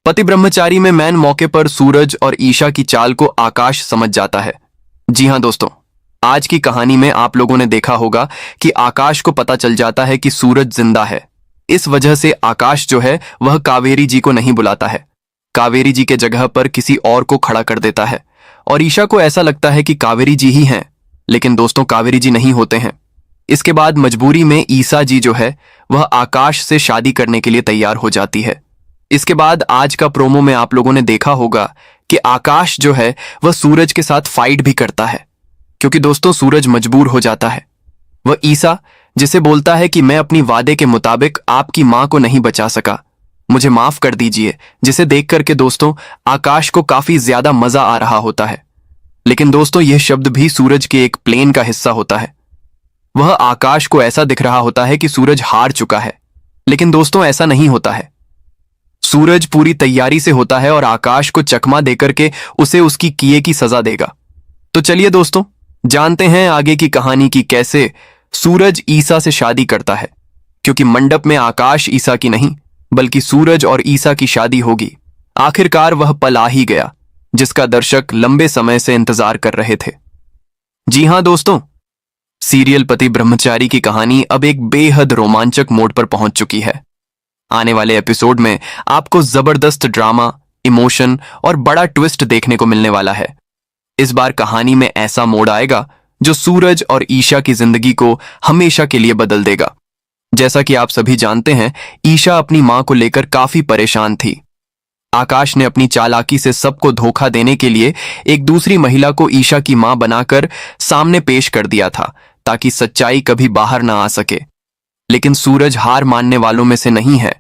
पति ब्रह्मचारी में मैन मौके पर सूरज और ईशा की चाल को आकाश समझ जाता है। जी हां दोस्तों, आज की कहानी में आप लोगों ने देखा होगा कि आकाश को पता चल जाता है कि सूरज जिंदा है। इस वजह से आकाश जो है वह कावेरी जी को नहीं बुलाता है, कावेरी जी के जगह पर किसी और को खड़ा कर देता है। और ईशा को ऐसा लगता है कि कावेरी जी ही हैं, लेकिन दोस्तों कावेरी जी नहीं होते हैं। इसके बाद मजबूरी में ईशा जी जो है वह आकाश से शादी करने के लिए तैयार हो जाती है। इसके बाद आज का प्रोमो में आप लोगों ने देखा होगा कि आकाश जो है वह सूरज के साथ फाइट भी करता है, क्योंकि दोस्तों सूरज मजबूर हो जाता है। वह ईशा जिसे बोलता है कि मैं अपनी वादे के मुताबिक आपकी मां को नहीं बचा सका, मुझे माफ कर दीजिए, जिसे देख करके दोस्तों आकाश को काफी ज्यादा मजा आ रहा होता है। लेकिन दोस्तों यह शब्द भी सूरज के एक प्लेन का हिस्सा होता है। वह आकाश को ऐसा दिख रहा होता है कि सूरज हार चुका है, लेकिन दोस्तों ऐसा नहीं होता है। सूरज पूरी तैयारी से होता है और आकाश को चकमा देकर के उसे उसकी किए की सजा देगा। तो चलिए दोस्तों जानते हैं आगे की कहानी की कैसे सूरज ईसा से शादी करता है, क्योंकि मंडप में आकाश ईसा की नहीं बल्कि सूरज और ईसा की शादी होगी। आखिरकार वह पल आ ही गया जिसका दर्शक लंबे समय से इंतजार कर रहे थे। जी हां दोस्तों, सीरियल पति ब्रह्मचारी की कहानी अब एक बेहद रोमांचक मोड़ पर पहुंच चुकी है। आने वाले एपिसोड में आपको जबरदस्त ड्रामा, इमोशन और बड़ा ट्विस्ट देखने को मिलने वाला है। इस बार कहानी में ऐसा मोड़ आएगा जो सूरज और ईशा की जिंदगी को हमेशा के लिए बदल देगा। जैसा कि आप सभी जानते हैं, ईशा अपनी मां को लेकर काफी परेशान थी। आकाश ने अपनी चालाकी से सबको धोखा देने के लिए एक दूसरी महिला को ईशा की मां बनाकर सामने पेश कर दिया था, ताकि सच्चाई कभी बाहर ना आ सके। लेकिन सूरज हार मानने वालों में से नहीं है।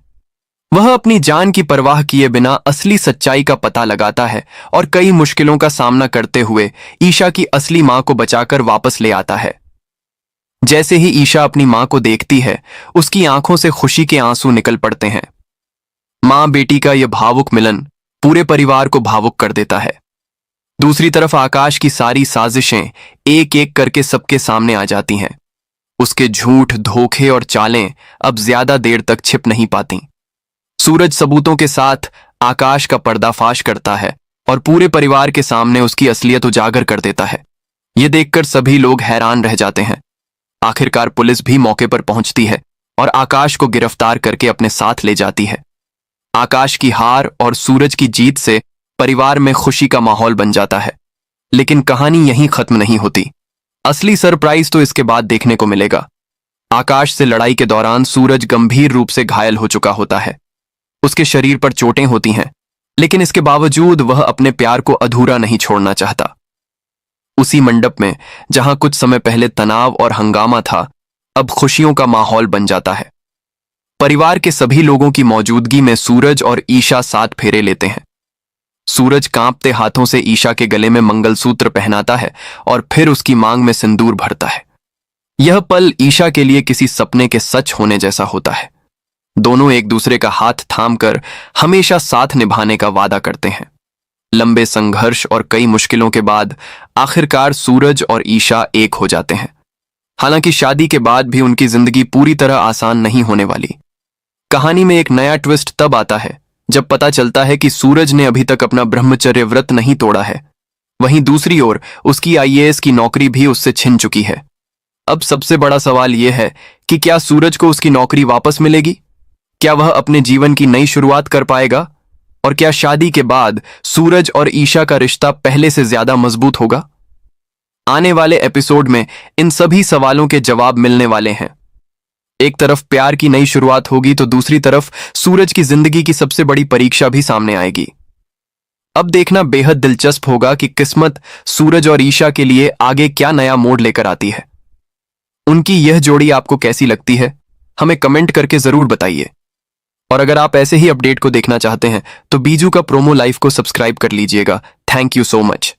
वह अपनी जान की परवाह किए बिना असली सच्चाई का पता लगाता है और कई मुश्किलों का सामना करते हुए ईशा की असली मां को बचाकर वापस ले आता है। जैसे ही ईशा अपनी मां को देखती है, उसकी आंखों से खुशी के आंसू निकल पड़ते हैं। मां बेटी का यह भावुक मिलन पूरे परिवार को भावुक कर देता है। दूसरी तरफ आकाश की सारी साजिशें एक एक करके सबके सामने आ जाती हैं। उसके झूठ, धोखे और चालें अब ज्यादा देर तक छिप नहीं पाती। सूरज सबूतों के साथ आकाश का पर्दाफाश करता है और पूरे परिवार के सामने उसकी असलियत उजागर कर देता है। यह देखकर सभी लोग हैरान रह जाते हैं। आखिरकार पुलिस भी मौके पर पहुंचती है और आकाश को गिरफ्तार करके अपने साथ ले जाती है। आकाश की हार और सूरज की जीत से परिवार में खुशी का माहौल बन जाता है। लेकिन कहानी यहीं खत्म नहीं होती। असली सरप्राइज तो इसके बाद देखने को मिलेगा। आकाश से लड़ाई के दौरान सूरज गंभीर रूप से घायल हो चुका होता है। उसके शरीर पर चोटें होती हैं, लेकिन इसके बावजूद वह अपने प्यार को अधूरा नहीं छोड़ना चाहता। उसी मंडप में जहां कुछ समय पहले तनाव और हंगामा था, अब खुशियों का माहौल बन जाता है। परिवार के सभी लोगों की मौजूदगी में सूरज और ईशा 7 फेरे लेते हैं। सूरज कांपते हाथों से ईशा के गले में मंगलसूत्र पहनाता है और फिर उसकी मांग में सिंदूर भरता है। यह पल ईशा के लिए किसी सपने के सच होने जैसा होता है। दोनों एक दूसरे का हाथ थामकर हमेशा साथ निभाने का वादा करते हैं। लंबे संघर्ष और कई मुश्किलों के बाद आखिरकार सूरज और ईशा एक हो जाते हैं। हालांकि शादी के बाद भी उनकी जिंदगी पूरी तरह आसान नहीं होने वाली। कहानी में एक नया ट्विस्ट तब आता है जब पता चलता है कि सूरज ने अभी तक अपना ब्रह्मचर्य व्रत नहीं तोड़ा है। वहीं दूसरी ओर उसकी आईएएस की नौकरी भी उससे छिन चुकी है। अब सबसे बड़ा सवाल यह है कि क्या सूरज को उसकी नौकरी वापस मिलेगी? क्या वह अपने जीवन की नई शुरुआत कर पाएगा? और क्या शादी के बाद सूरज और ईशा का रिश्ता पहले से ज्यादा मजबूत होगा? आने वाले एपिसोड में इन सभी सवालों के जवाब मिलने वाले हैं। एक तरफ प्यार की नई शुरुआत होगी तो दूसरी तरफ सूरज की जिंदगी की सबसे बड़ी परीक्षा भी सामने आएगी। अब देखना बेहद दिलचस्प होगा कि किस्मत सूरज और ईशा के लिए आगे क्या नया मोड़ लेकर आती है। उनकी यह जोड़ी आपको कैसी लगती है, हमें कमेंट करके जरूर बताइए। और अगर आप ऐसे ही अपडेट को देखना चाहते हैं तो बीजू का प्रोमो लाइव को सब्सक्राइब कर लीजिएगा। Thank you so much.